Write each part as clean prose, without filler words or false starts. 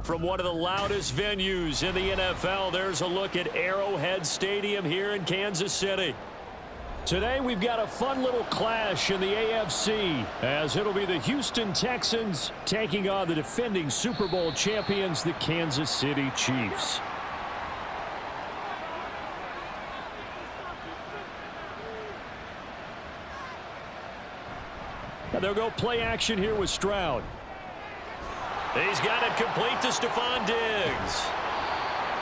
From one of the loudest venues in the NFL, there's a look at Arrowhead Stadium here in Kansas City. Today we've got a fun little clash in the AFC, as it'll be the Houston Texans taking on the defending Super Bowl champions, the Kansas City Chiefs. And they'll go play action here with Stroud. He's got it complete to Stephon Diggs.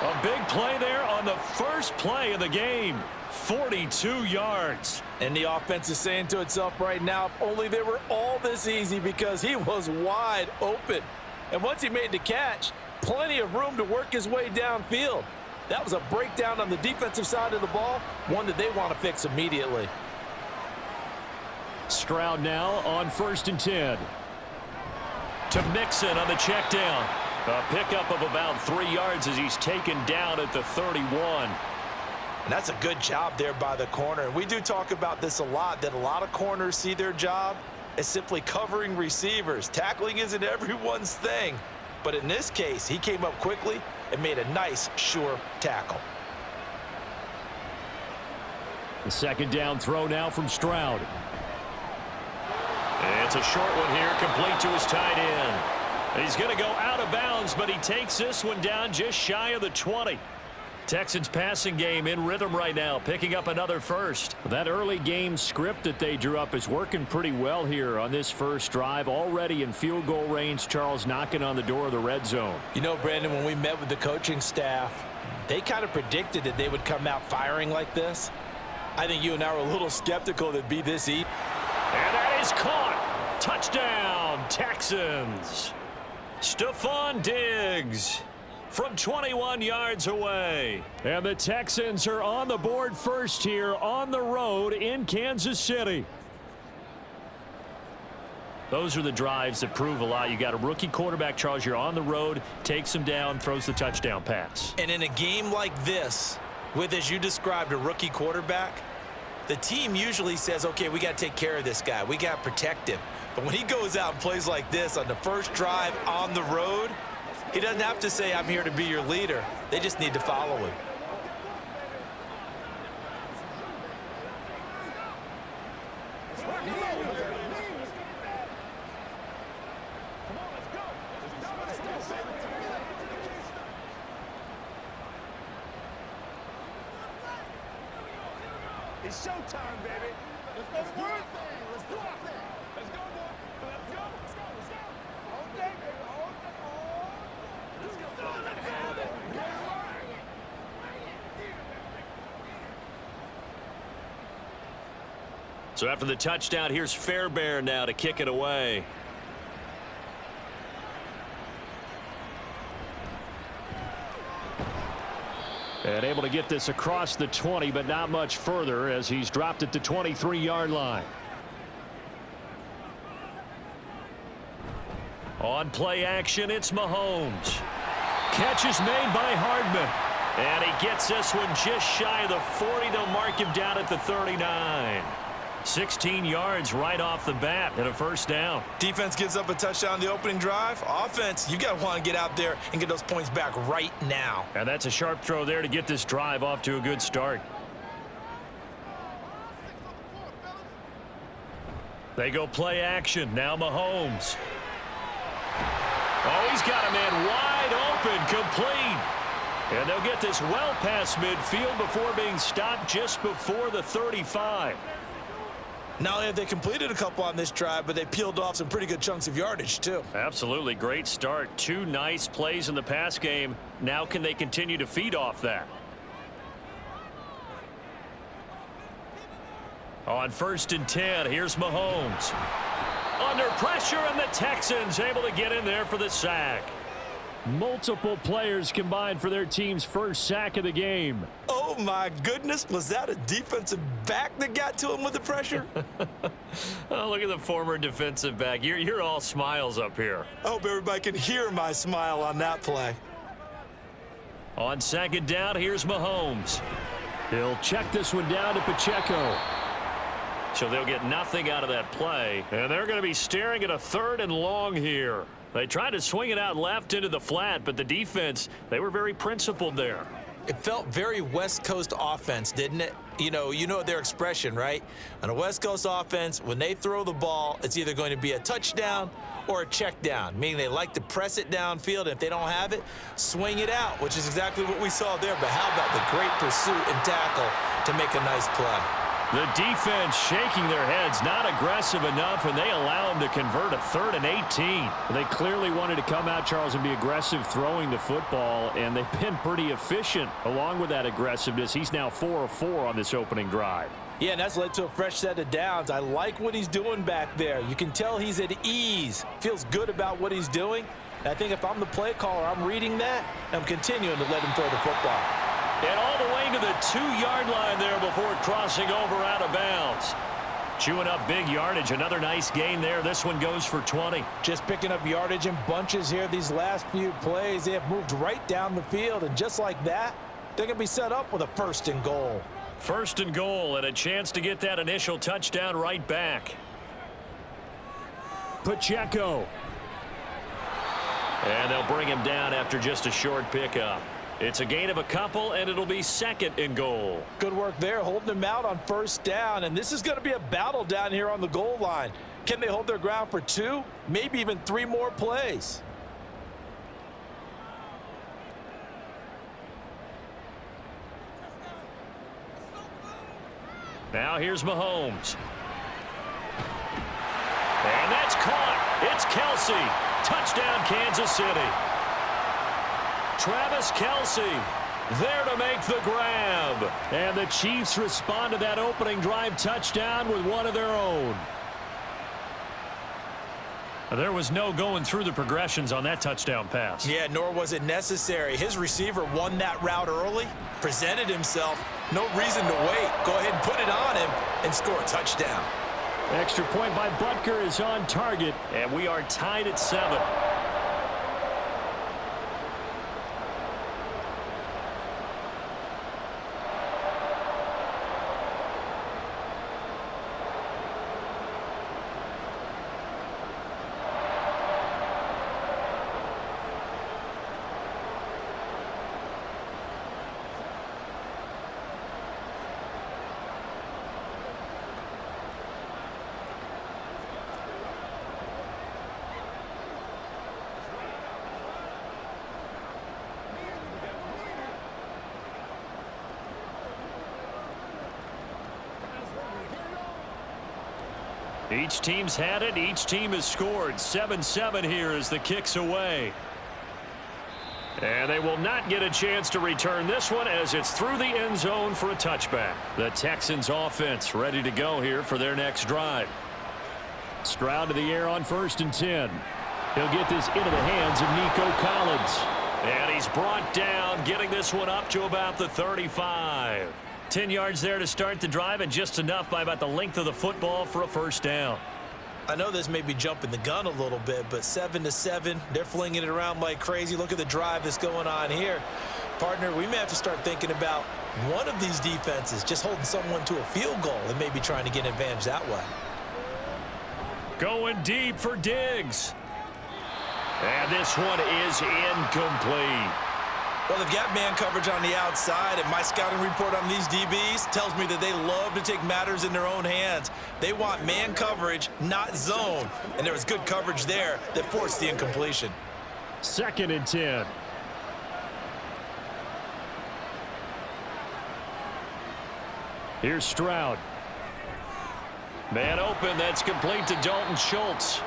A big play there on the first play of the game. 42 yards. And the offense is saying to itself right now, if only they were all this easy, because he was wide open. And once he made the catch, plenty of room to work his way downfield. That was a breakdown on the defensive side of the ball, one that they want to fix immediately. Stroud now on 1st and 10. To Mixon on the check down. A pickup of about 3 yards as he's taken down at the 31. And that's a good job there by the corner. And we do talk about this a lot, that a lot of corners see their job as simply covering receivers. Tackling isn't everyone's thing. But in this case, he came up quickly and made a nice, sure tackle. The second down throw now from Stroud. It's a short one here, complete to his tight end. He's going to go out of bounds, but he takes this one down just shy of the 20. Texans passing game in rhythm right now, picking up another first. That early game script that they drew up is working pretty well here on this first drive. Already in field goal range, Charles knocking on the door of the red zone. You know, Brandon, when we met with the coaching staff, they kind of predicted that they would come out firing like this. I think you and I were a little skeptical that it'd be this easy. And that is caught. Touchdown, Texans. Stephon Diggs from 21 yards away. And the Texans are on the board first here on the road in Kansas City. Those are the drives that prove a lot. You got a rookie quarterback, Charles. You're on the road, takes him down, throws the touchdown pass. And in a game like this, with, as you described, a rookie quarterback, the team usually says, okay, we got to take care of this guy. We got to protect him. But when he goes out and plays like this on the first drive on the road, he doesn't have to say, I'm here to be your leader. They just need to follow him. It's showtime, baby. Let's go to work. Let's do our thing. Let's go, boy. Let's go. Let's go. Let's go. All day, baby. All day. Let's go. Let's go. So after the touchdown, here's Fairbairn now to kick it away. And able to get this across the 20, but not much further as he's dropped it to 23-yard line. On play action, it's Mahomes. Catch is made by Hardman. And he gets this one just shy of the 40. They'll mark him down at the 39. 16 yards right off the bat and a first down. Defense gives up a touchdown the opening drive. Offense, you got to want to get out there and get those points back right now. And that's a sharp throw there to get this drive off to a good start. They go play action. Now Mahomes. Oh, he's got a man wide open, complete. And they'll get this well past midfield before being stopped just before the 35. Not only have they completed a couple on this drive, but they peeled off some pretty good chunks of yardage, too. Absolutely. Great start. 2 nice plays in the pass game. Now can they continue to feed off that? On 1st and 10, here's Mahomes. Under pressure, and the Texans able to get in there for the sack. Multiple players combined for their team's first sack of the game. Oh, my goodness. Was that a defensive back that got to him with the pressure? Oh, look at the former defensive back. You're all smiles up here. I hope everybody can hear my smile on that play. On 2nd down, here's Mahomes. He'll check this one down to Pacheco. So they'll get nothing out of that play. And they're going to be staring at a 3rd and long here. They tried to swing it out left into the flat, but the defense, they were very principled there. It felt very West Coast offense, didn't it? You know their expression, right? On a West Coast offense, when they throw the ball, it's either going to be a touchdown or a check down, meaning they like to press it downfield, and if they don't have it, swing it out, which is exactly what we saw there. But how about the great pursuit and tackle to make a nice play? The defense shaking their heads, not aggressive enough, and they allow them to convert a 3rd and 18. They clearly wanted to come out, Charles, and be aggressive throwing the football, and they've been pretty efficient along with that aggressiveness. He's now 4 of 4 on this opening drive. Yeah, and that's led to a fresh set of downs. I like what he's doing back there. You can tell he's at ease, feels good about what he's doing. And I think if I'm the play caller, I'm reading that, and I'm continuing to let him throw the football. And all the way to the 2-yard line there before crossing over out of bounds. Chewing up big yardage. Another nice gain there. This one goes for 20. Just picking up yardage in bunches here these last few plays. They have moved right down the field, and just like that, they're going to be set up with a 1st and goal. 1st and goal, and a chance to get that initial touchdown right back. Pacheco. And they'll bring him down after just a short pickup. It's a gain of a couple, and it'll be 2nd and goal. Good work there, holding him out on 1st down, and this is going to be a battle down here on the goal line. Can they hold their ground for 2, maybe even 3 more plays? Now here's Mahomes. And that's caught. It's Kelsey. Touchdown, Kansas City. Travis Kelsey there to make the grab. And the Chiefs respond to that opening drive touchdown with one of their own. There was no going through the progressions on that touchdown pass. Yeah, nor was it necessary. His receiver won that route early, presented himself. No reason to wait. Go ahead and put it on him and score a touchdown. Extra point by Butker is on target. And we are tied at 7. Each team's had it. Each team has scored. 7-7 here as the kick's away. And they will not get a chance to return this one as it's through the end zone for a touchback. The Texans offense ready to go here for their next drive. Stroud to the air on 1st and 10. He'll get this into the hands of Nico Collins. And he's brought down, getting this one up to about the 35. 10 yards there to start the drive, and just enough by about the length of the football for a 1st down. I know this may be jumping the gun a little bit, but 7-7, they're flinging it around like crazy. Look at the drive that's going on here. Partner, we may have to start thinking about one of these defenses just holding someone to a field goal and maybe trying to get an advantage that way. Going deep for Diggs. And this one is incomplete. Well, they've got man coverage on the outside, and my scouting report on these DBs tells me that they love to take matters in their own hands. They want man coverage, not zone, and there was good coverage there that forced the incompletion. 2nd and 10. Here's Stroud. Man open, that's complete to Dalton Schultz.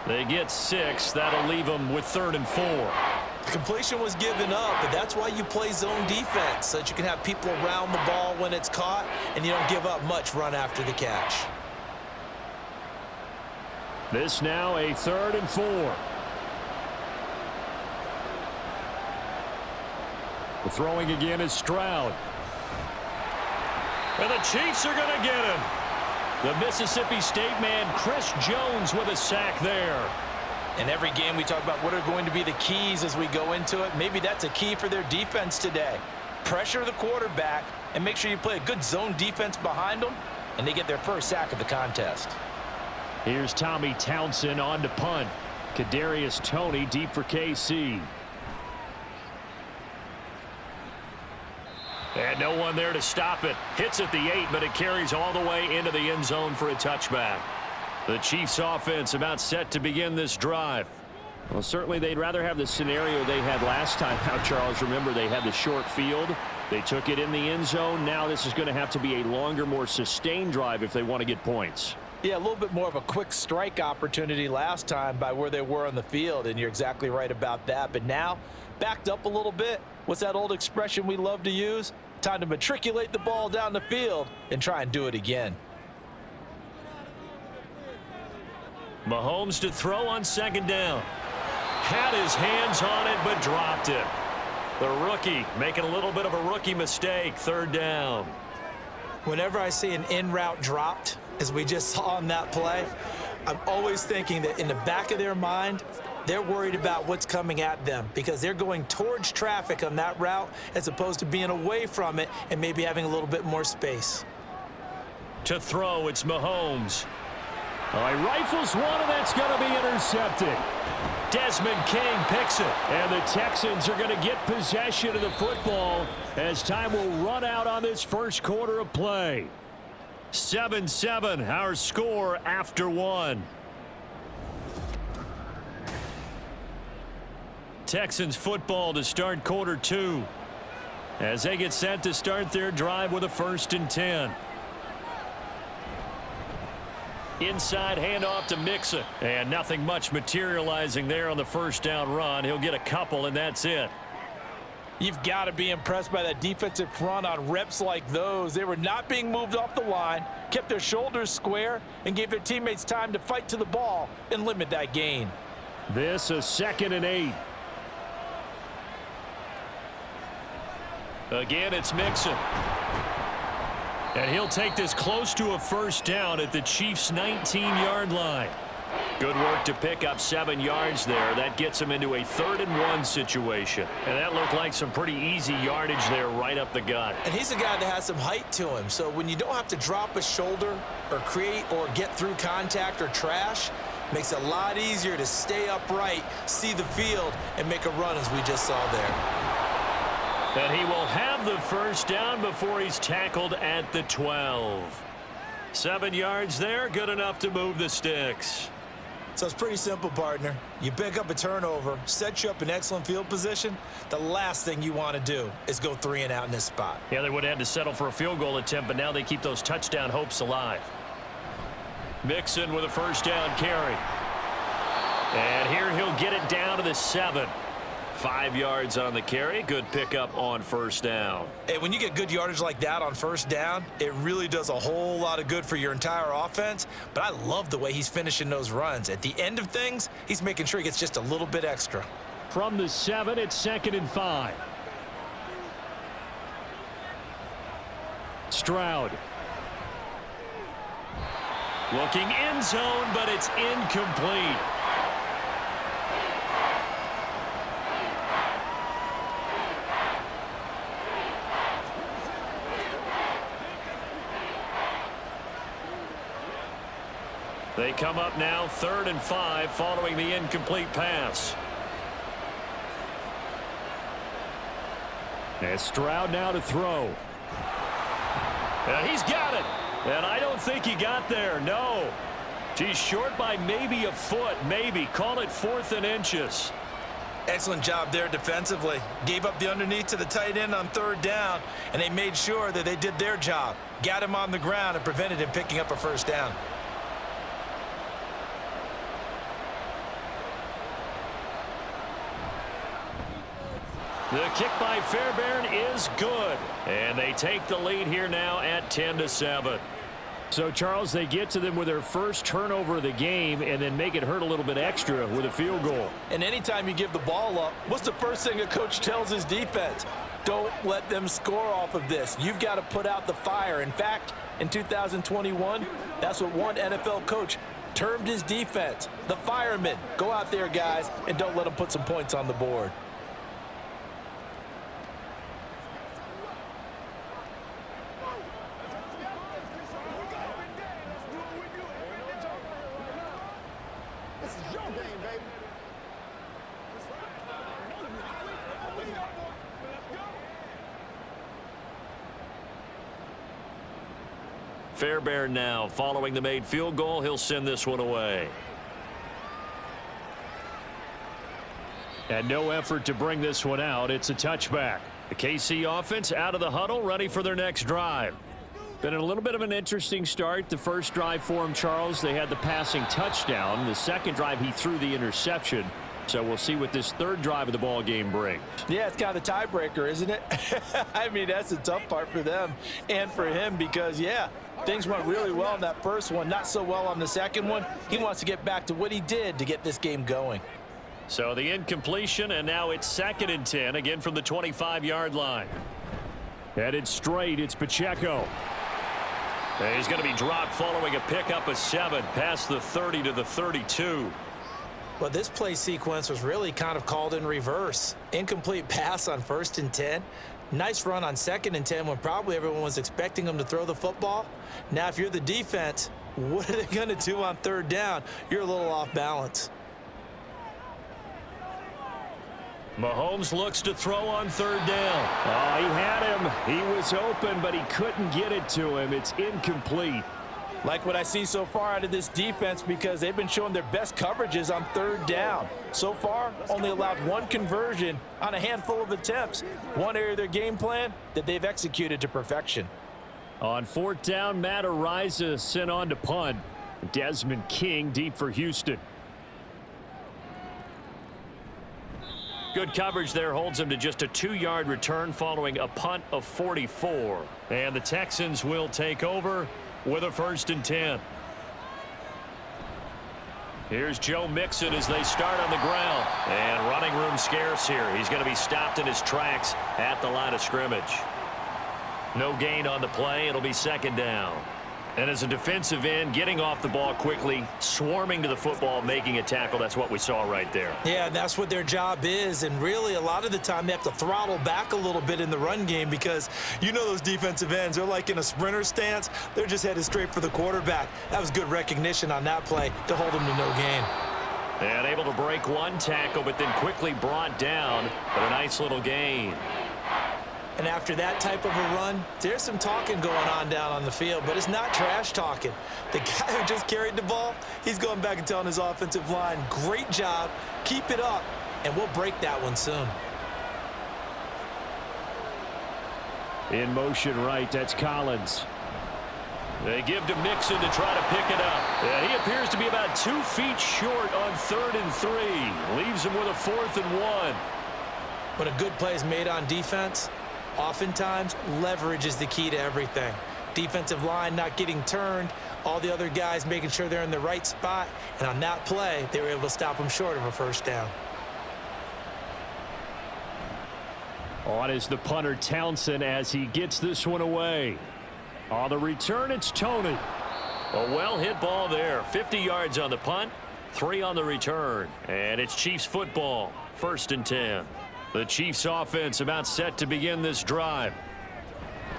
They get 6. That'll leave them with 3rd and 4. Completion was given up, but that's why you play zone defense, so that you can have people around the ball when it's caught, and you don't give up much run after the catch. This now a 3rd and 4. The throwing again is Stroud. And the Chiefs are going to get him. The Mississippi State man, Chris Jones, with a sack there. In every game, we talk about what are going to be the keys as we go into it. Maybe that's a key for their defense today. Pressure the quarterback and make sure you play a good zone defense behind them, and they get their first sack of the contest. Here's Tommy Townsend on to punt. Kadarius Toney deep for KC. And no one there to stop it. Hits at the 8, but it carries all the way into the end zone for a touchback. The Chiefs offense about set to begin this drive. Well, certainly they'd rather have the scenario they had last time out, Charles. Remember, they had the short field. They took it in the end zone. Now this is going to have to be a longer, more sustained drive if they want to get points. Yeah, a little bit more of a quick strike opportunity last time by where they were on the field, and you're exactly right about that. But now, backed up a little bit. What's that old expression we love to use? Time to matriculate the ball down the field and try and do it again. Mahomes to throw on second down. Had his hands on it, but dropped it. The rookie making a little bit of a rookie mistake, third down. Whenever I see an in route dropped, as we just saw on that play, I'm always thinking that in the back of their mind, they're worried about what's coming at them because they're going towards traffic on that route as opposed to being away from it and maybe having a little bit more space. To throw, it's Mahomes. All right, rifles one, and that's going to be intercepted. Desmond King picks it. And the Texans are going to get possession of the football as time will run out on this first quarter of play. 7-7, our score after one. Texans football to start quarter two as they get set to start their drive with a 1st and 10. Inside handoff to Mixon. And nothing much materializing there on the first down run. He'll get a couple, and that's it. You've got to be impressed by that defensive front on reps like those. They were not being moved off the line, kept their shoulders square, and gave their teammates time to fight to the ball and limit that gain. This a 2nd and 8. Again, it's Mixon. And he'll take this close to a first down at the Chiefs' 19-yard line. Good work to pick up 7 yards there. That gets him into a 3rd and 1 situation. And that looked like some pretty easy yardage there right up the gut. And he's a guy that has some height to him. So when you don't have to drop a shoulder or create or get through contact or trash, makes it a lot easier to stay upright, see the field, and make a run as we just saw there. And he will have the first down before he's tackled at the 12. 7 yards there, good enough to move the sticks. So it's pretty simple, partner. You pick up a turnover, set you up in excellent field position. The last thing you want to do is go 3 and out in this spot. Yeah, they would have had to settle for a field goal attempt, but now they keep those touchdown hopes alive. Mixon with a first down carry. And here he'll get it down to the 7. 5 yards on the carry. Good pickup on first down. Hey, when you get good yardage like that on first down, it really does a whole lot of good for your entire offense. But I love the way he's finishing those runs. At the end of things, he's making sure he gets just a little bit extra. From the 7, it's 2nd and 5. Stroud. Looking end zone, but it's incomplete. They come up now 3rd and 5 following the incomplete pass. And Stroud now to throw. And he's got it. And I don't think he got there. No. He's short by maybe a foot. Maybe. Call it 4th and inches. Excellent job there defensively. Gave up the underneath to the tight end on 3rd down, and they made sure that they did their job. Got him on the ground and prevented him picking up a first down. The kick by Fairbairn is good. And they take the lead here now at 10-7. So, Charles, they get to them with their first turnover of the game and then make it hurt a little bit extra with a field goal. And anytime you give the ball up, what's the first thing a coach tells his defense? Don't let them score off of this. You've got to put out the fire. In fact, in 2021, that's what one NFL coach termed his defense. The firemen. Go out there, guys, and don't let them put some points on the board. This is your game, baby. Fairbairn now following the made field goal. He'll send this one away. And no effort to bring this one out. It's a touchback. The KC offense out of the huddle, ready for their next drive. Been a little bit of an interesting start. The first drive for him, Charles, they had the passing touchdown. The second drive, he threw the interception. So we'll see what this third drive of the ball game brings. Yeah, it's kind of the tiebreaker, isn't it? I mean, that's the tough part for them and for him because, yeah, things went really well in that first one, not so well on the second one. He wants to get back to what he did to get this game going. So the incompletion, and now it's 2nd and 10, again from the 25-yard line. Headed straight, it's Pacheco. And he's going to be dropped following a pickup of 7 past the 30 to the 32. Well, this play sequence was really kind of called in reverse. Incomplete pass on 1st and 10. Nice run on 2nd and 10 when probably everyone was expecting him to throw the football. Now, if you're the defense, what are they going to do on 3rd down? You're a little off balance. Mahomes looks to throw on 3rd down. Oh, he had him. He was open, but he couldn't get it to him. It's incomplete. Like what I see so far out of this defense because they've been showing their best coverages on 3rd down. So far, only allowed 1 conversion on a handful of attempts. One area of their game plan that they've executed to perfection. On 4th down, Matt Ariza sent on to punt. Desmond King deep for Houston. Good coverage there holds him to just a 2-yard return following a punt of 44. And the Texans will take over with a 1st and 10. Here's Joe Mixon as they start on the ground. And running room scarce here. He's going to be stopped in his tracks at the line of scrimmage. No gain on the play. It'll be 2nd down. And as a defensive end, getting off the ball quickly, swarming to the football, making a tackle, that's what we saw right there. Yeah, that's what their job is. And really, a lot of the time, they have to throttle back a little bit in the run game because you know those defensive ends, they're like in a sprinter stance. They're just headed straight for the quarterback. That was good recognition on that play to hold them to no gain. And able to break 1 tackle, but then quickly brought down, but a nice little gain. And after that type of a run, there's some talking going on down on the field, but it's not trash talking. The guy who just carried the ball, he's going back and telling his offensive line, great job, keep it up, and we'll break that one soon. In motion right, that's Collins. They give to Mixon to try to pick it up. And he appears to be about 2 feet short on 3rd and 3. Leaves him with a 4th and 1. When a good play is made on defense, oftentimes, leverage is the key to everything. Defensive line not getting turned, all the other guys making sure they're in the right spot, and on that play, they were able to stop them short of a 1st down. On is the punter Townsend as he gets this one away. On the return, it's Tony. A well-hit ball there. 50 yards on the punt, 3 on the return. And it's Chiefs football, 1st and 10. The Chiefs offense about set to begin this drive.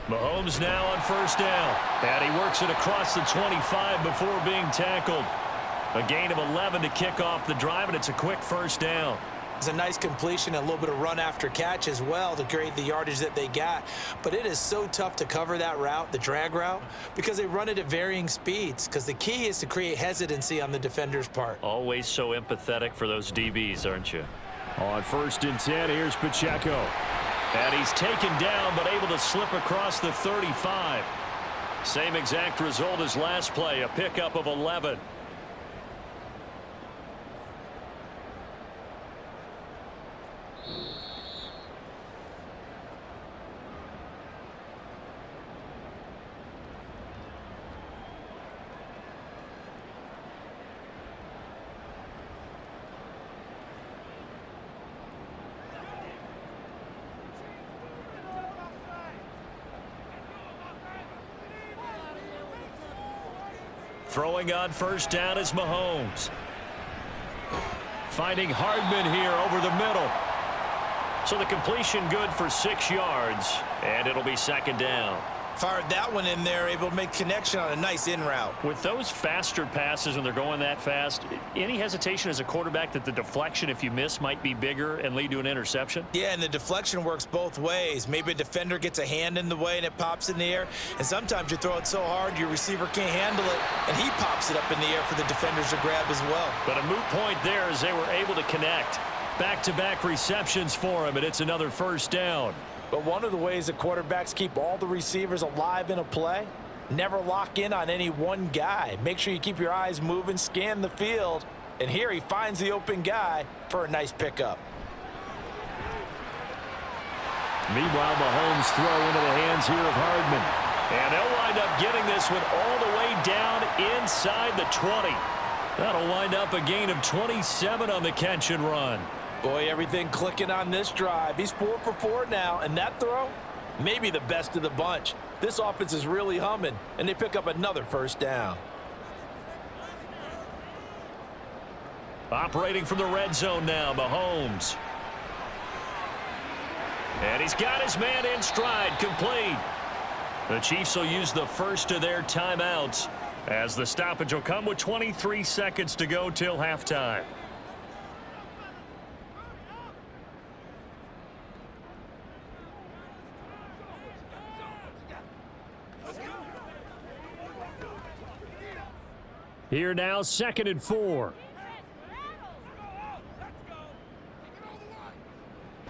Mahomes now on 1st down. And he works it across the 25 before being tackled. A gain of 11 to kick off the drive, and it's a quick 1st down. It's a nice completion and a little bit of run after catch as well to create the yardage that they got. But it is so tough to cover that route, the drag route, because they run it at varying speeds. Because the key is to create hesitancy on the defender's part. Always so empathetic for those DBs, aren't you? On 1st and 10, here's Pacheco. And he's taken down, but able to slip across the 35. Same exact result as last play, a pickup of 11. Throwing on 1st down is Mahomes. Finding Hardman here over the middle. So the completion good for 6 yards, and it'll be 2nd down. Fired that one in there, able to make connection on a nice in route. With those faster passes when they're going that fast, any hesitation as a quarterback that the deflection, if you miss, might be bigger and lead to an interception? Yeah, and the deflection works both ways. Maybe a defender gets a hand in the way and it pops in the air, and sometimes you throw it so hard your receiver can't handle it, and he pops it up in the air for the defenders to grab as well. But a moot point there as they were able to connect. Back-to-back receptions for him, and it's another first down. But one of the ways that quarterbacks keep all the receivers alive in a play, never lock in on any one guy. Make sure you keep your eyes moving, scan the field, and here he finds the open guy for a nice pickup. Meanwhile, Mahomes throw into the hands here of Hardman. And they'll wind up getting this one all the way down inside the 20. That'll wind up a gain of 27 on the catch and run. Boy, everything clicking on this drive. He's 4 for 4 now, and that throw, maybe the best of the bunch. This offense is really humming, and they pick up another first down. Operating from the red zone now, Mahomes. And he's got his man in stride, complete. The Chiefs will use the first of their timeouts as the stoppage will come with 23 seconds to go till halftime. Here now, 2nd and 4.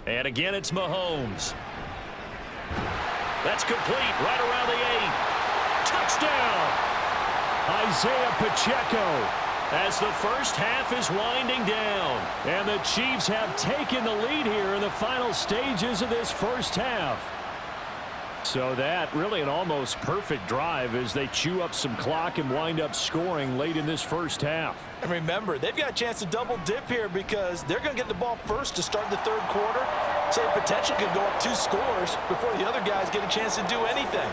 And again, it's Mahomes. That's complete right around the 8. Touchdown! Isaiah Pacheco as the first half is winding down. And the Chiefs have taken the lead here in the final stages of this first half. So that really an almost perfect drive as they chew up some clock and wind up scoring late in this first half. And remember, they've got a chance to double dip here because they're going to get the ball first to start the third quarter. So the potential could go up 2 scores before the other guys get a chance to do anything.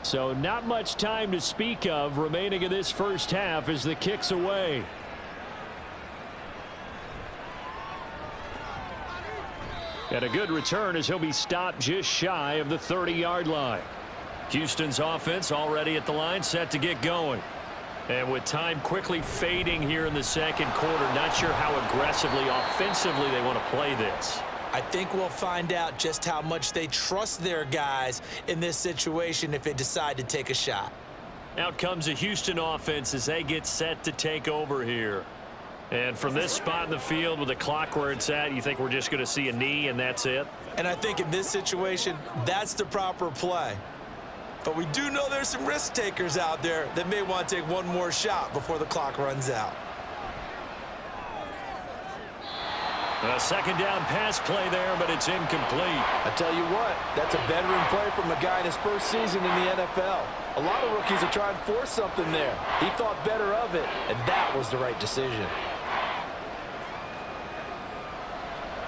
So not much time to speak of remaining in this first half as the kick's away. And a good return as he'll be stopped just shy of the 30-yard line. Houston's offense already at the line, set to get going. And with time quickly fading here in the second quarter, not sure how aggressively, offensively they want to play this. I think we'll find out just how much they trust their guys in this situation if they decide to take a shot. Out comes the Houston offense as they get set to take over here. And from this spot in the field with the clock where it's at, you think we're just going to see a knee and that's it? And I think in this situation, that's the proper play. But we do know there's some risk takers out there that may want to take one more shot before the clock runs out. A second down pass play there, but it's incomplete. I tell you what, that's a veteran play from a guy in his first season in the NFL. A lot of rookies are trying to force something there. He thought better of it, and that was the right decision.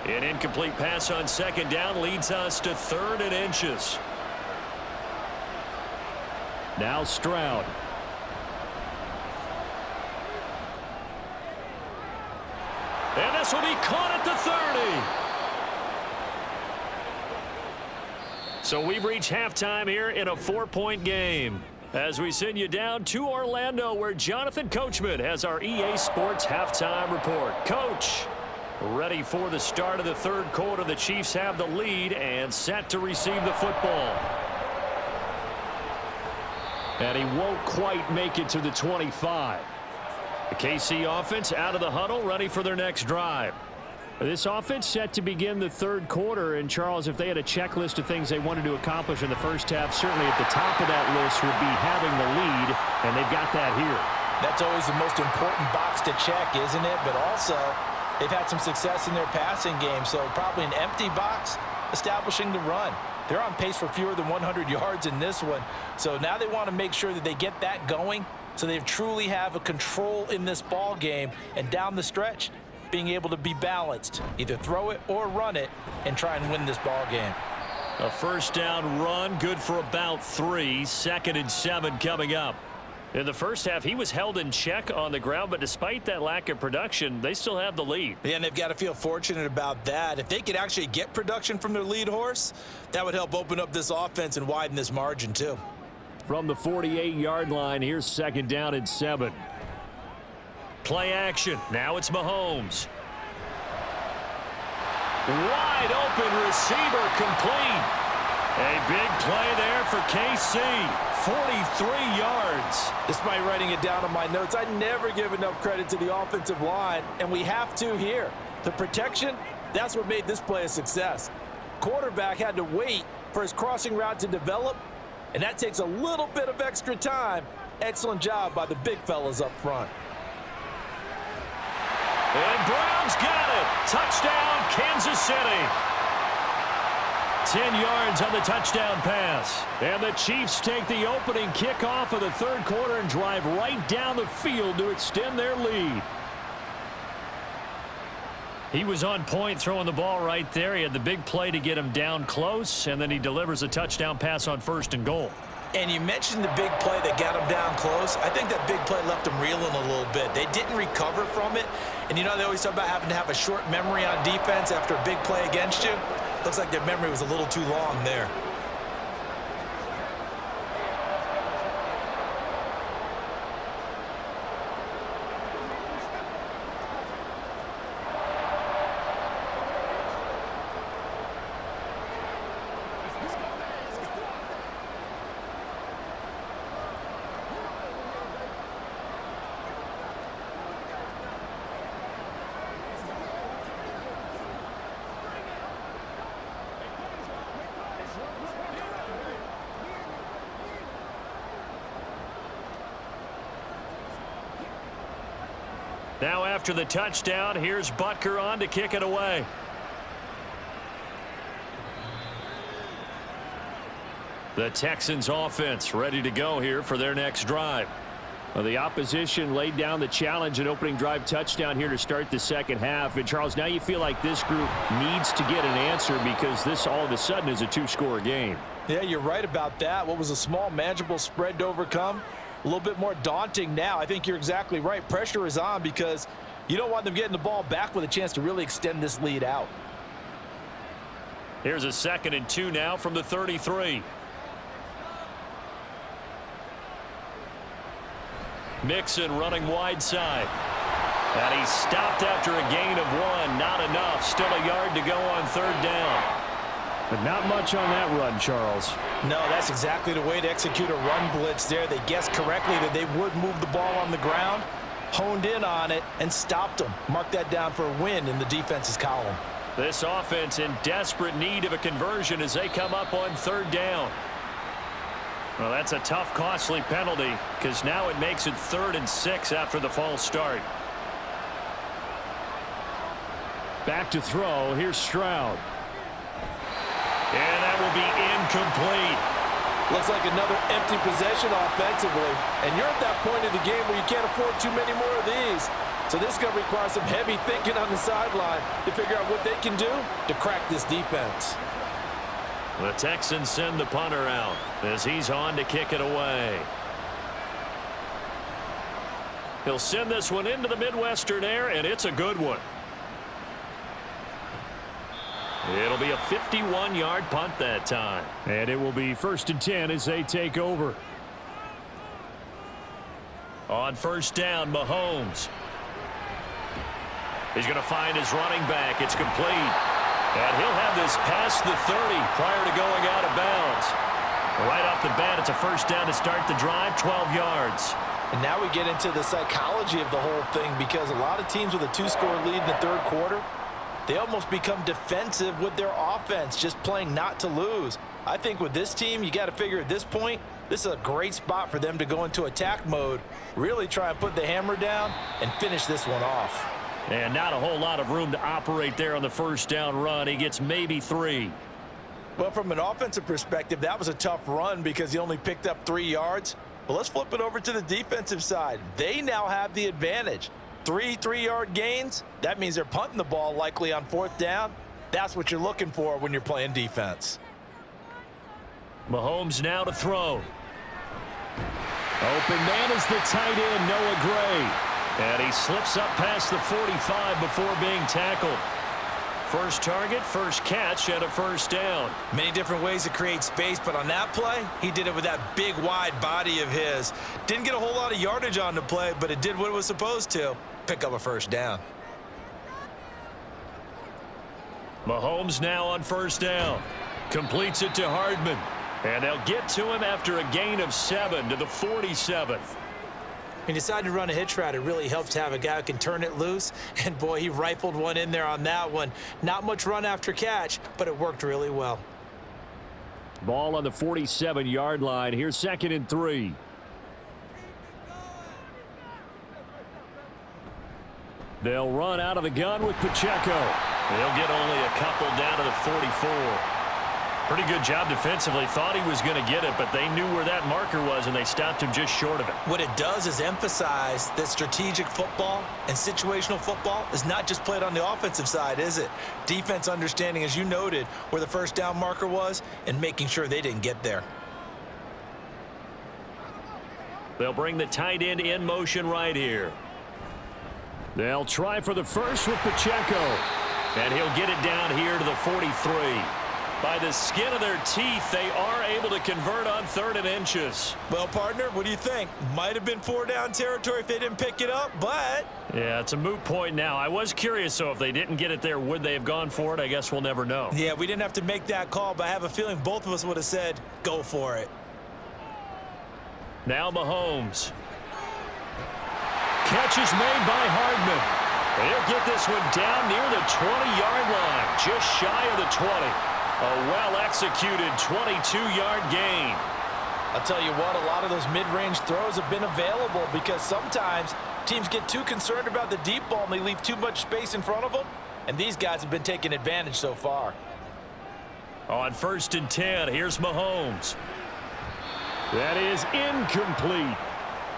An incomplete pass on second down leads us to 3rd and inches. Now Stroud. And this will be caught at the 30. So we've reached halftime here in a 4-point game as we send you down to Orlando where Jonathan Coachman has our EA Sports halftime report. Coach, ready for the start of the third quarter. The Chiefs have the lead and set to receive the football. And he won't quite make it to the 25. The KC offense out of the huddle, ready for their next drive. This offense set to begin the third quarter, and Charles, if they had a checklist of things they wanted to accomplish in the first half, certainly at the top of that list would be having the lead, and they've got that here. That's always the most important box to check, isn't it? But also, they've had some success in their passing game, so probably an empty box establishing the run. They're on pace for fewer than 100 yards in this one, so now they want to make sure that they get that going so they truly have a control in this ball game, and down the stretch, being able to be balanced, either throw it or run it, and try and win this ball game. A first down run, good for about 3. 2nd and 7 coming up. In the first half, he was held in check on the ground, but despite that lack of production, they still have the lead. Yeah, and they've got to feel fortunate about that. If they could actually get production from their lead horse, that would help open up this offense and widen this margin too. From the 48-yard line, here's 2nd down and 7. Play action. Now it's Mahomes. Wide open receiver complete. A big play there for KC. 43 yards. Despite writing it down on my notes, I never give enough credit to the offensive line, and we have to here. The protection, that's what made this play a success. Quarterback had to wait for his crossing route to develop, and that takes a little bit of extra time. Excellent job by the big fellas up front. And Brown's got it. Touchdown, Kansas City. 10 yards on the touchdown pass. And the Chiefs take the opening kickoff of the third quarter and drive right down the field to extend their lead. He was on point throwing the ball right there. He had the big play to get him down close, and then he delivers a touchdown pass on 1st and goal. And you mentioned the big play that got him down close. I think that big play left him reeling a little bit. They didn't recover from it. And you know, they always talk about having to have a short memory on defense after a big play against you. Looks like their memory was a little too long there. Now after the touchdown, here's Butker on to kick it away. The Texans offense ready to go here for their next drive. Well, the opposition laid down the challenge and opening drive touchdown here to start the second half. And Charles, now you feel like this group needs to get an answer because this all of a sudden is a 2-score game. Yeah, you're right about that. What was a small, manageable spread to overcome? A little bit more daunting now. I think you're exactly right. Pressure is on because you don't want them getting the ball back with a chance to really extend this lead out. Here's a 2nd and 2 now from the 33. Mixon running wide side. And he's stopped after a gain of 1. Not enough. Still a yard to go on 3rd down. But not much on that run, Charles. No, that's exactly the way to execute a run blitz there. They guessed correctly that they would move the ball on the ground, honed in on it, and stopped them. Mark that down for a win in the defense's column. This offense in desperate need of a conversion as they come up on 3rd down. Well, that's a tough, costly penalty because now it makes it 3rd and 6 after the false start. Back to throw. Here's Stroud. And that will be incomplete. Looks like another empty possession offensively. And you're at that point in the game where you can't afford too many more of these. So this is going to require some heavy thinking on the sideline to figure out what they can do to crack this defense. The Texans send the punter out as he's on to kick it away. He'll send this one into the Midwestern air, and it's a good one. It'll be a 51-yard punt that time. And it will be 1st and 10 as they take over. On 1st down, Mahomes. He's going to find his running back. It's complete. And he'll have this past the 30 prior to going out of bounds. Right off the bat, it's a 1st down to start the drive, 12 yards. And now we get into the psychology of the whole thing because a lot of teams with a 2-score lead in the 3rd quarter, they almost become defensive with their offense, just playing not to lose. I think with this team, you got to figure at this point, this is a great spot for them to go into attack mode, really try and put the hammer down and finish this one off. And not a whole lot of room to operate there on the first down run. He gets maybe 3. Well, from an offensive perspective, that was a tough run because he only picked up 3 yards. But let's flip it over to the defensive side. They now have the advantage. 3 3-yard gains, that means they're punting the ball likely on 4th down. That's what you're looking for when you're playing defense. Mahomes now to throw. Open man is the tight end, Noah Gray. And he slips up past the 45 before being tackled. First target, first catch, and a first down. Many different ways to create space, but on that play, he did it with that big, wide body of his. Didn't get a whole lot of yardage on the play, but it did what it was supposed to. Pick up a first down. Mahomes now on first down. Completes it to Hardman. And they'll get to him after a gain of 7 to the 47. He decided to run a hitch route. It really helps to have a guy who can turn it loose. And, boy, he rifled one in there on that one. Not much run after catch, but it worked really well. Ball on the 47-yard line. Here's 2nd and 3. They'll run out of the gun with Pacheco. They'll get only a couple down to the 44. Pretty good job defensively. Thought he was going to get it, but they knew where that marker was, and they stopped him just short of it. What it does is emphasize that strategic football and situational football is not just played on the offensive side, is it? Defense understanding, as you noted, where the first down marker was and making sure they didn't get there. They'll bring the tight end in motion right here. They'll try for the first with Pacheco. And he'll get it down here to the 43. By the skin of their teeth, they are able to convert on 3rd and inches. Well, partner, what do you think? Might have been 4-down territory if they didn't pick it up, but... Yeah, it's a moot point now. I was curious, so if they didn't get it there, would they have gone for it? I guess we'll never know. Yeah, we didn't have to make that call, but I have a feeling both of us would have said, go for it. Now Mahomes. Catch is made by Hardman. He'll get this one down near the 20-yard line, just shy of the 20. A well-executed 22-yard gain. I'll tell you what, a lot of those mid-range throws have been available because sometimes teams get too concerned about the deep ball and they leave too much space in front of them, and these guys have been taking advantage so far. On 1st and 10, here's Mahomes. That is incomplete.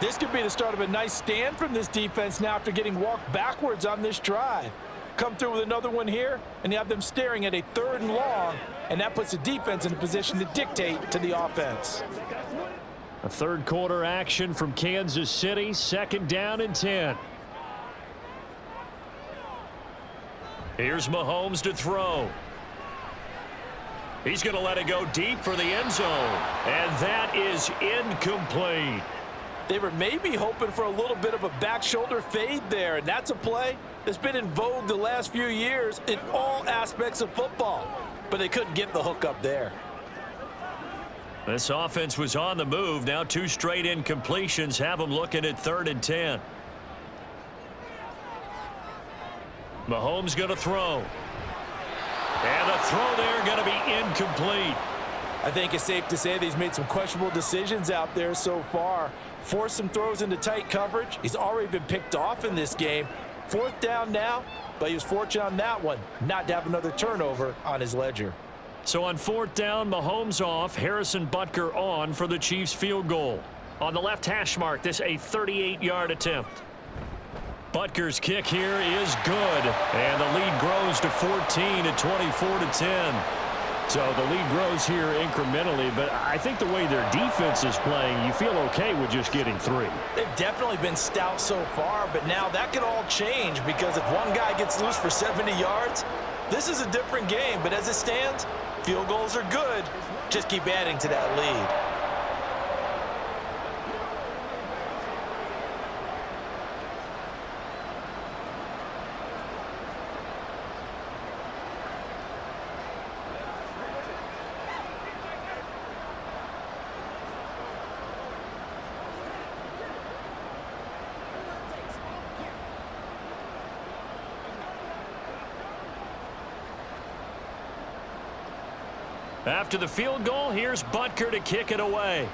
This could be the start of a nice stand from this defense now after getting walked backwards on this drive. Come through with another one here, and you have them staring at a 3rd and long, and that puts the defense in a position to dictate to the offense. A 3rd quarter action from Kansas City, 2nd down and 10. Here's Mahomes to throw. He's going to let it go deep for the end zone, and that is incomplete. They were maybe hoping for a little bit of a back shoulder fade there, and that's a play that's been in vogue the last few years in all aspects of football. But they couldn't get the hook up there. This offense was on the move. Now 2 straight incompletions have them looking at 3rd and 10. Mahomes going to throw. And the throw there going to be incomplete. I think it's safe to say that he's made some questionable decisions out there so far. Forced some throws into tight coverage. He's already been picked off in this game. 4th down now, but he was fortunate on that one not to have another turnover on his ledger. So on 4th down, Mahomes off, Harrison Butker on for the Chiefs field goal. On the left hash mark, this a 38-yard attempt. Butker's kick here is good, and the lead grows to 14 at 24-10. So the lead grows here incrementally, but I think the way their defense is playing, you feel okay with just getting 3. They've definitely been stout so far, but now that could all change because if one guy gets loose for 70 yards, this is a different game. But as it stands, field goals are good. Just keep adding to that lead. After the field goal, here's Butker to kick it away.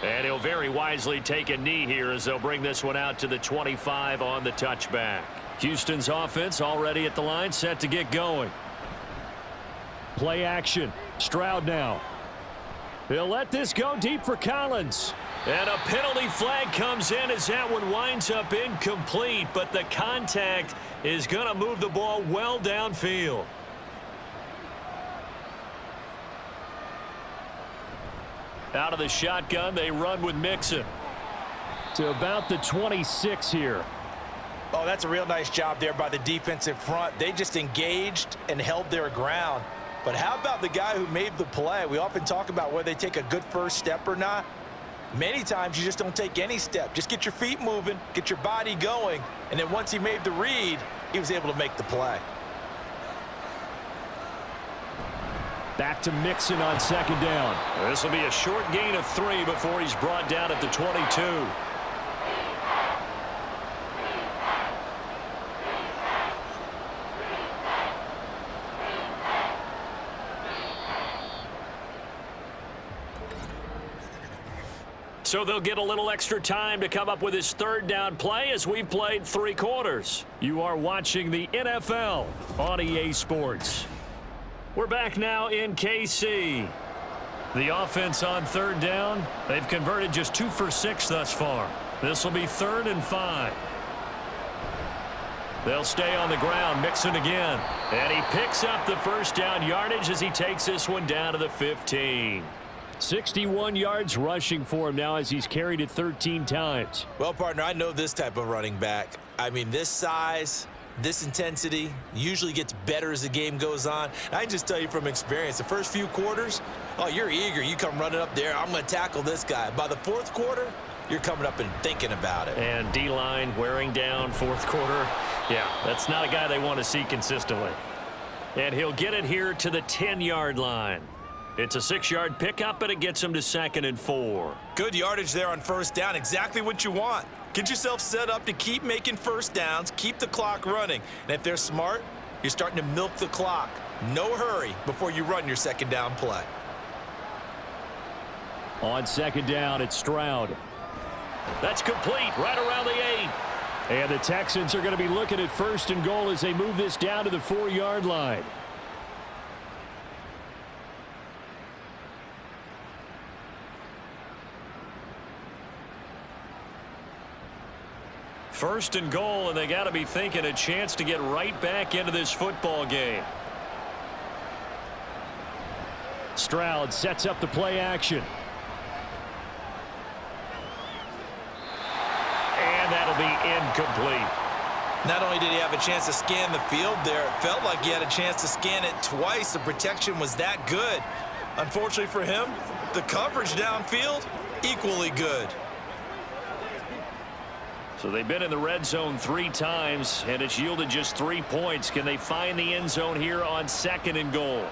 And he'll very wisely take a knee here as they'll bring this one out to the 25 on the touchback. Houston's offense already at the line, set to get going. Play action. Stroud now. He'll let this go deep for Collins. And a penalty flag comes in as that one winds up incomplete, but the contact is going to move the ball well downfield. Out of the shotgun, they run with Mixon. To about the 26 here. Oh, that's a real nice job there by the defensive front. They just engaged and held their ground. But how about the guy who made the play? We often talk about whether they take a good first step or not. Many times you just don't take any step. Just get your feet moving, get your body going, and then once he made the read, he was able to make the play. Back to Mixon on second down. This will be a short gain of 3 before he's brought down at the 22. So they'll get a little extra time to come up with his third down play as we've played 3 quarters. You are watching the NFL on EA Sports. We're back now in KC. The offense on third down, they've converted just 2 for 6 thus far. This will be 3rd and 5. They'll stay on the ground, Mixon again. And he picks up the first down yardage as he takes this one down to the 15. 61 yards rushing for him now as he's carried it 13 times. Well, partner, I know this type of running back. I mean, this size, this intensity usually gets better as the game goes on. And I can just tell you from experience, the first few quarters, oh, you're eager. You come running up there, I'm going to tackle this guy. By the 4th quarter, you're coming up and thinking about it. And D-line wearing down 4th quarter. Yeah, that's not a guy they want to see consistently. And he'll get it here to the 10-yard line. It's a 6-yard pickup, and it gets him to 2nd and 4. Good yardage there on first down. Exactly what you want. Get yourself set up to keep making first downs, keep the clock running. And if they're smart, you're starting to milk the clock. No hurry before you run your second down play. On second down, it's Stroud. That's complete right around the 8. And the Texans are going to be looking at 1st and goal as they move this down to the 4-yard line. First and goal, and they got to be thinking a chance to get right back into this football game. Stroud sets up the play action. And that'll be incomplete. Not only did he have a chance to scan the field there, it felt like he had a chance to scan it twice. The protection was that good. Unfortunately for him, the coverage downfield, equally good. So they've been in the red zone 3 times, and it's yielded just 3 points. Can they find the end zone here on 2nd and goal?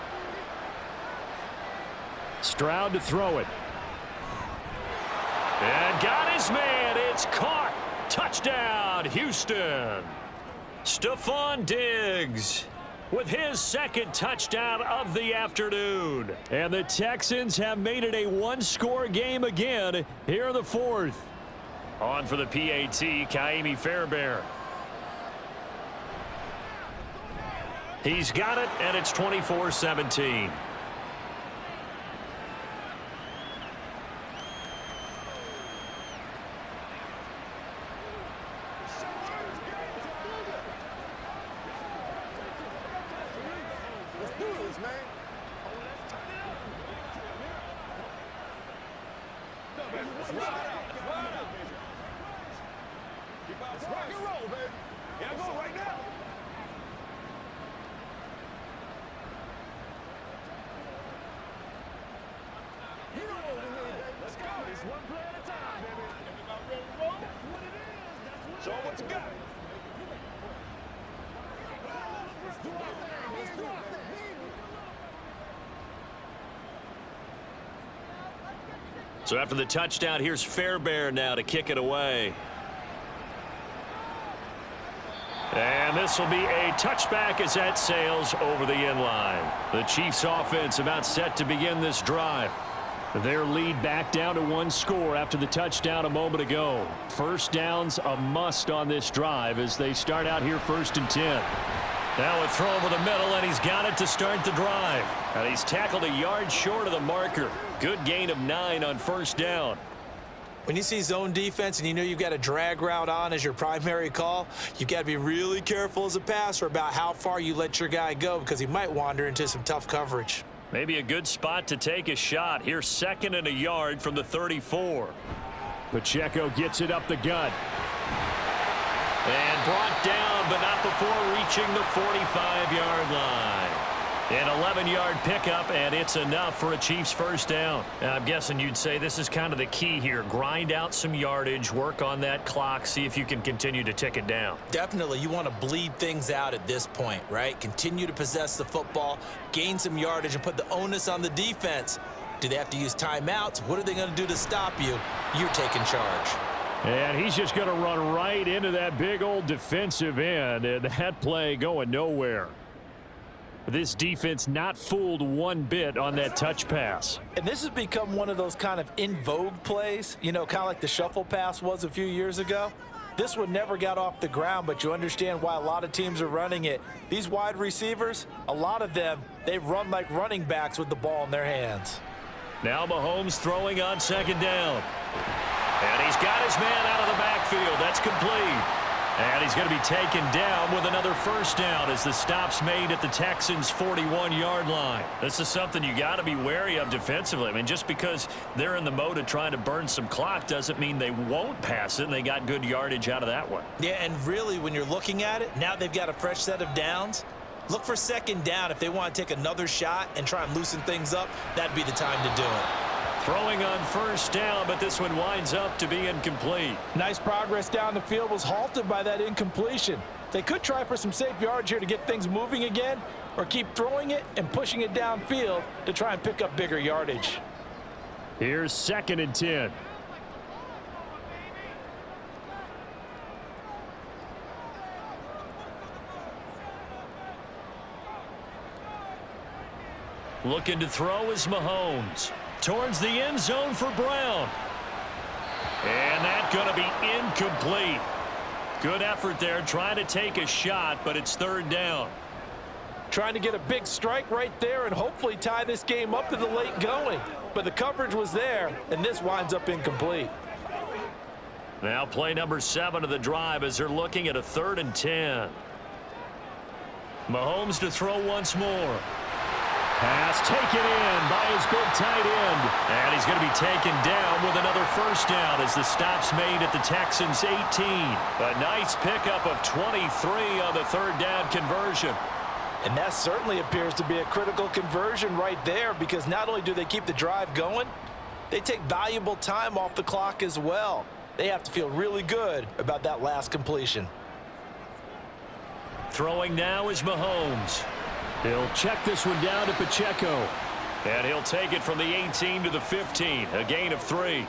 Stroud to throw it. And got his man. It's caught. Touchdown, Houston. Stephon Diggs with his 2nd touchdown of the afternoon. And the Texans have made it a 1-score game again here in the 4th. On for the PAT, Kaimi Fairbairn. He's got it, and it's 24-17. Let's do this, man. Let's ride out. Let's rock and roll, baby. Yeah, go right now. You know what we need, baby. Let's go. It's one play at a time, baby. Everybody ready to roll? That's what it is. Show 'em what you got. Let's do our thing. Let's do our thing. So after the touchdown, here's Fairbairn now to kick it away. And this will be a touchback as that sails over the end line. The Chiefs offense about set to begin this drive. Their lead back down to 1 score after the touchdown a moment ago. First down's a must on this drive as they start out here 1st and 10. Now a throw over the middle, and he's got it to start the drive. And he's tackled a yard short of the marker. Good gain of 9 on 1st down. When you see zone defense and you know you've got a drag route on as your primary call, you've got to be really careful as a passer about how far you let your guy go because he might wander into some tough coverage. Maybe a good spot to take a shot. Here's 2nd and a yard from the 34. Pacheco gets it up the gut. And brought down, but not before reaching the 45-yard line. An 11-yard pickup, and it's enough for a Chiefs first down. Now, I'm guessing you'd say this is kind of the key here. Grind out some yardage, work on that clock, see if you can continue to tick it down. Definitely, you want to bleed things out at this point, right? Continue to possess the football, gain some yardage, and put the onus on the defense. Do they have to use timeouts? What are they going to do to stop you? You're taking charge. And he's just going to run right into that big old defensive end, and that play going nowhere. This defense not fooled one bit on that touch pass. And this has become one of those kind of in vogue plays, you know, kind of like the shuffle pass was a few years ago. This one never got off the ground, but you understand why a lot of teams are running it. These wide receivers, a lot of them, they run like running backs with the ball in their hands. Now Mahomes throwing on 2nd down. And he's got his man out of the backfield. That's complete. And he's going to be taken down with another first down as the stop's made at the Texans' 41-yard line. This is something you got to be wary of defensively. I mean, just because they're in the mode of trying to burn some clock doesn't mean they won't pass it, and they got good yardage out of that one. Yeah, and really, when you're looking at it, now they've got a fresh set of downs. Look for 2nd down. If they want to take another shot and try and loosen things up, that'd be the time to do it. Throwing on 1st down, but this one winds up to be incomplete. Nice progress down the field was halted by that incompletion. They could try for some safe yards here to get things moving again, or keep throwing it and pushing it downfield to try and pick up bigger yardage. Here's 2nd and 10. Looking to throw is Mahomes. Towards the end zone for Brown. And that's going to be incomplete. Good effort there trying to take a shot, but it's 3rd down. Trying to get a big strike right there and hopefully tie this game up in the late going. But the coverage was there, and this winds up incomplete. Now play number 7 of the drive as they're looking at a 3rd and 10. Mahomes to throw once more. Pass taken in by his big tight end. And he's going to be taken down with another first down as the stop's made at the Texans' 18. A nice pickup of 23 on the 3rd down conversion. And that certainly appears to be a critical conversion right there, because not only do they keep the drive going, they take valuable time off the clock as well. They have to feel really good about that last completion. Throwing now is Mahomes. He'll check this one down to Pacheco. And he'll take it from the 18 to the 15, a gain of 3.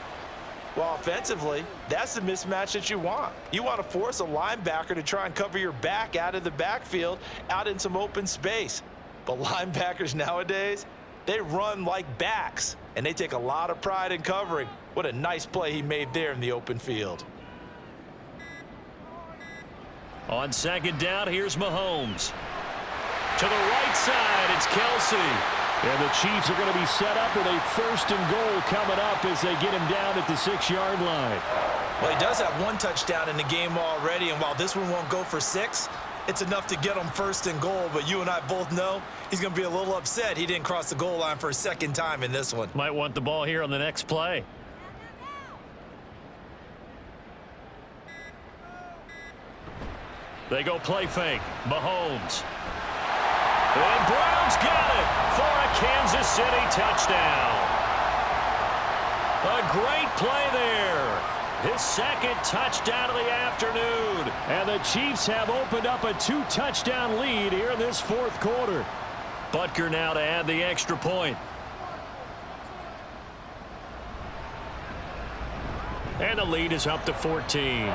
Well, offensively, that's the mismatch that you want. You want to force a linebacker to try and cover your back out of the backfield, out in some open space. But linebackers nowadays, they run like backs, and they take a lot of pride in covering. What a nice play he made there in the open field. On 2nd down, here's Mahomes. To the right side, it's Kelsey. And the Chiefs are going to be set up with a 1st and goal coming up as they get him down at the 6-yard line. Well, he does have 1 touchdown in the game already, and while this one won't go for 6, it's enough to get him 1st and goal. But you and I both know he's going to be a little upset he didn't cross the goal line for a 2nd time in this one. Might want the ball here on the next play. They go play fake. Mahomes. And Brown's got it for a Kansas City touchdown. A great play there. His 2nd touchdown of the afternoon. And the Chiefs have opened up a 2-touchdown lead here in this 4th quarter. Butker now to add the extra point. And the lead is up to 14.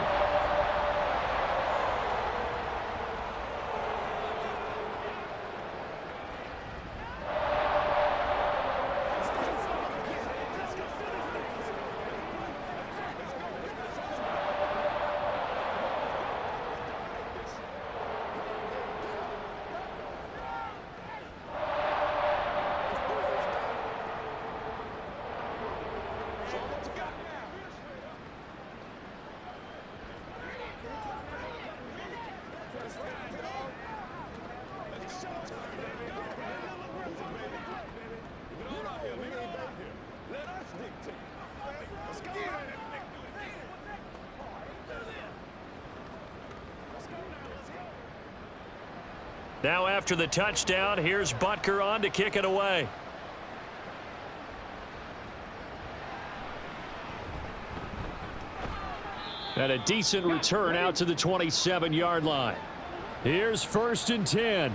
Now after the touchdown, here's Butker on to kick it away. And a decent return out to the 27-yard line. Here's 1st and 10.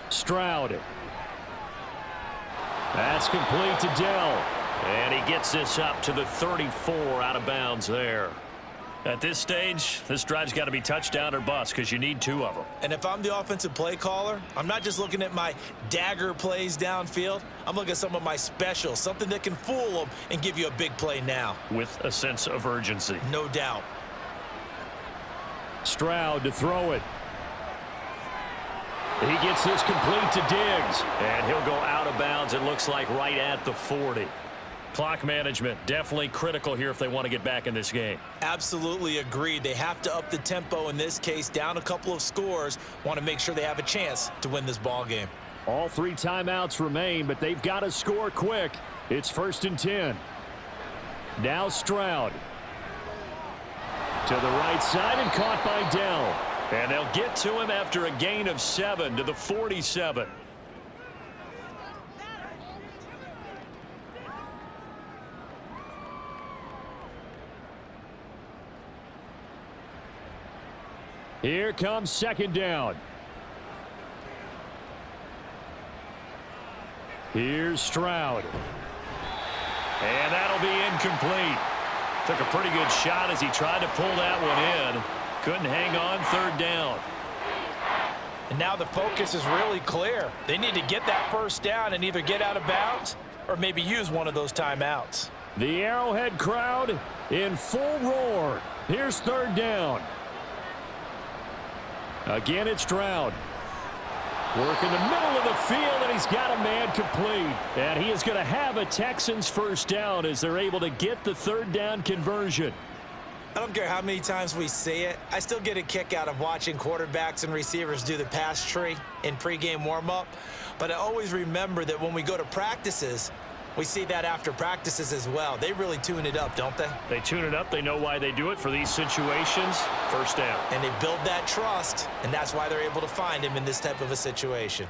Stroud. That's complete to Dell. And he gets this up to the 34 out of bounds there. At this stage, this drive's got to be touchdown or bust because you need 2 of them. And if I'm the offensive play caller, I'm not just looking at my dagger plays downfield. I'm looking at some of my specials, something that can fool them and give you a big play now. With a sense of urgency. No doubt. Stroud to throw it. He gets this complete to Diggs. And he'll go out of bounds, it looks like, right at the 40. Clock management definitely critical here if they want to get back in this game. Absolutely agreed. They have to up the tempo in this case, down a couple of scores. Want to make sure they have a chance to win this ball game. All 3 timeouts remain, but they've got to score quick. It's 1st and 10. Now Stroud. To the right side and caught by Dell. And they'll get to him after a gain of 7 to the 47. Here comes 2nd down. Here's Stroud. And that'll be incomplete. Took a pretty good shot as he tried to pull that one in. Couldn't hang on 3rd down. And now the focus is really clear. They need to get that 1st down and either get out of bounds or maybe use one of those timeouts. The Arrowhead crowd in full roar. Here's 3rd down. Again, it's Stroud. Work in the middle of the field, and he's got a man complete. And he is going to have a Texans 1st down as they're able to get the 3rd down conversion. I don't care how many times we say it. I still get a kick out of watching quarterbacks and receivers do the pass tree in pregame warm-up. But I always remember that when we go to practices, we see that after practices as well. They really tune it up, don't they? They tune it up. They know why they do it for these situations. 1st down. And they build that trust, and that's why they're able to find him in this type of a situation.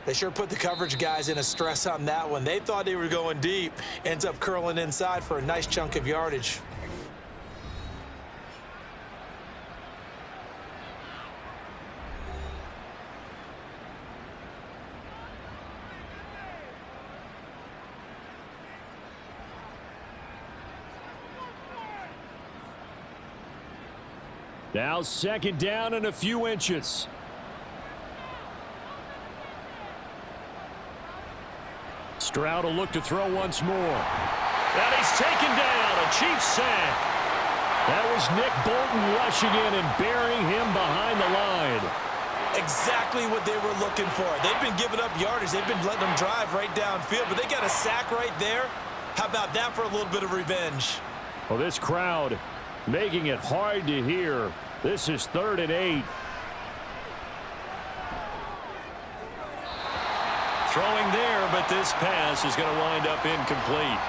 They sure put the coverage guys in a stress on that one. They thought they were going deep. Ends up curling inside for a nice chunk of yardage. Now 2nd down and a few inches. Stroud will look to throw once more. And he's taken down. A Chiefs sack. That was Nick Bolton rushing in and burying him behind the line. Exactly what they were looking for. They've been giving up yardage. They've been letting them drive right downfield, but they got a sack right there. How about that for a little bit of revenge? Well, this crowd making it hard to hear. This is 3rd and 8. Throwing there, but this pass is going to wind up incomplete.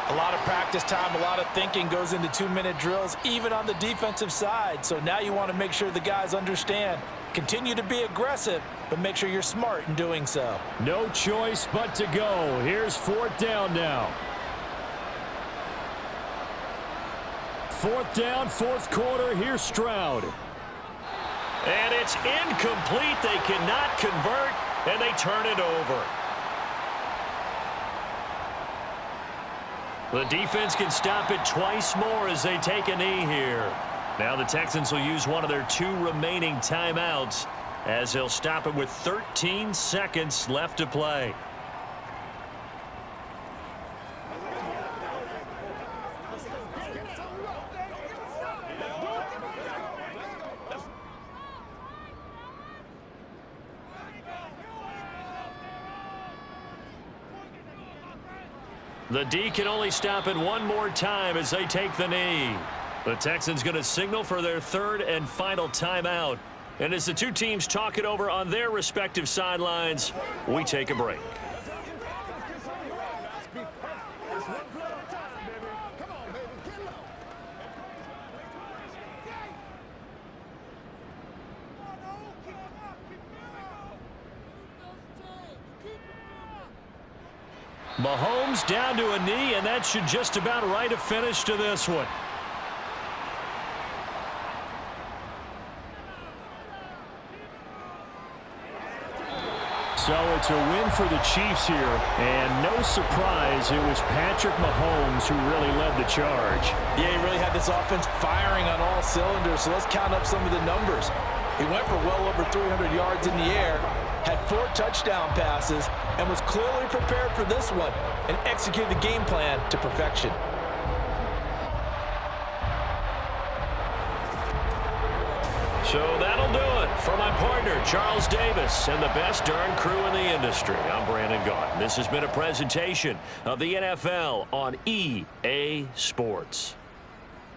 A lot of practice time, a lot of thinking goes into 2-minute drills, even on the defensive side. So now you want to make sure the guys understand. Continue to be aggressive, but make sure you're smart in doing so. No choice but to go. Here's 4th down now. 4th down, 4th quarter. Here's Stroud. And it's incomplete. They cannot convert, and they turn it over. The defense can stop it twice more as they take a knee here. Now the Texans will use one of their 2 remaining timeouts as they'll stop it with 13 seconds left to play. The D can only stop it one more time as they take the knee. The Texans going to signal for their 3rd and final timeout. And as the 2 teams talk it over on their respective sidelines, we take a break. Mahomes down to a knee, and that should just about write a finish to this one. So it's a win for the Chiefs here, and no surprise, it was Patrick Mahomes who really led the charge. Yeah, he really had this offense firing on all cylinders, so let's count up some of the numbers. He went for well over 300 yards in the air, had 4 touchdown passes, and was clearly prepared for this one and executed the game plan to perfection. So that'll do it for my partner, Charles Davis, and the best darn crew in the industry. I'm Brandon Gaudin. This has been a presentation of the NFL on EA Sports.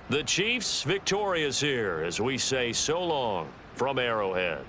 The Chiefs victorious here as we say so long from Arrowhead.